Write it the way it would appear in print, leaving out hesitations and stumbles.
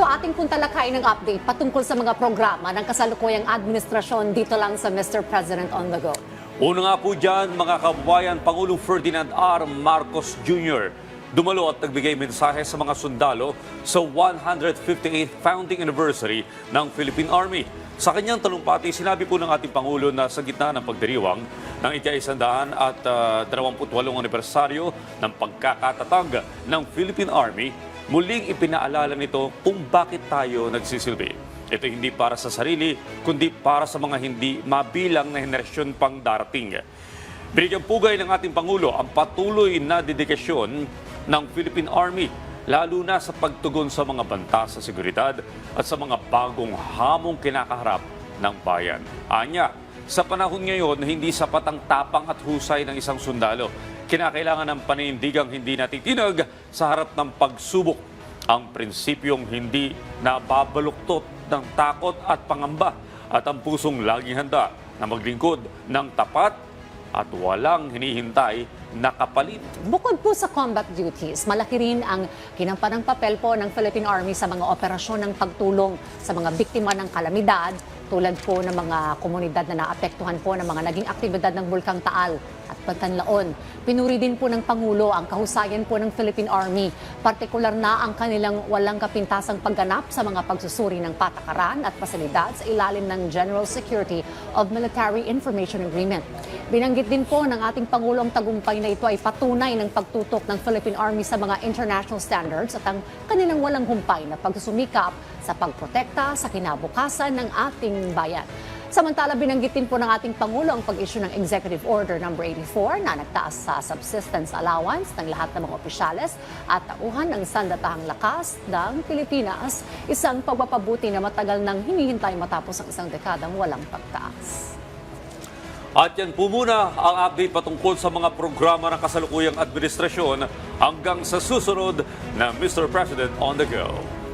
ating puntalakayin ng update patungkol sa mga programa ng kasalukuyang administrasyon dito lang sa Mr. President on the Go. Una nga po dyan, mga kababayan, Pangulong Ferdinand R. Marcos Jr. dumalo at nagbigay mensahe sa mga sundalo sa 158th founding anniversary ng Philippine Army. Sa kanyang talumpati, sinabi po ng ating Pangulo na sa gitna ng pagdiriwang ng ika-100 at 28 anibersaryo ng pagkakatatag ng Philippine Army, muling ipinaalala nito kung bakit tayo nagsisilbi. Ito hindi para sa sarili, kundi para sa mga hindi mabilang na henerasyon pang darating. Binigyang pugay ng ating Pangulo ang patuloy na dedikasyon ng Philippine Army, lalo na sa pagtugon sa mga banta sa seguridad at sa mga bagong hamong kinakaharap ng bayan. Anya, sa panahon ngayon, hindi sapat ang tapang at husay ng isang sundalo. Kinakailangan ng panindigang hindi natitinag sa harap ng pagsubok. Ang prinsipyong hindi nababaluktot ng takot at pangamba at ang pusong laging handa na maglingkod ng tapat at walang hinihintay na kapalit. Bukod po sa combat duties, malaki rin ang ginampanang papel po ng Philippine Army sa mga operasyon ng pagtulong sa mga biktima ng kalamidad, tulad po ng mga komunidad na naapektuhan po ng mga naging aktibidad ng Bulkang Taal at Pantanlaon. Pinuri din po ng Pangulo ang kahusayan po ng Philippine Army, partikular na ang kanilang walang kapintasang pagganap sa mga pagsusuri ng patakaran at pasilidad sa ilalim ng General Security of Military Information Agreement. Binanggit din po ng ating Pangulo ang tagumpay na ito ay patunay ng pagtutok ng Philippine Army sa mga international standards at ang kanilang walang humpay na pagsusumikap sa pagprotekta sa kinabukasan ng ating bayan. Samantala, binanggit din po ng ating Pangulo ang pag-issue ng Executive Order No. 84 na nagtaas sa subsistence allowance ng lahat ng mga opisyales at tauhan ng sandatahang lakas ng Pilipinas, isang pagpapabuti na matagal nang hinihintay matapos ang isang dekadang walang pagtaas. At yan po muna ang update patungkol sa mga programa ng kasalukuyang administrasyon hanggang sa susunod na Mr. President on the Go.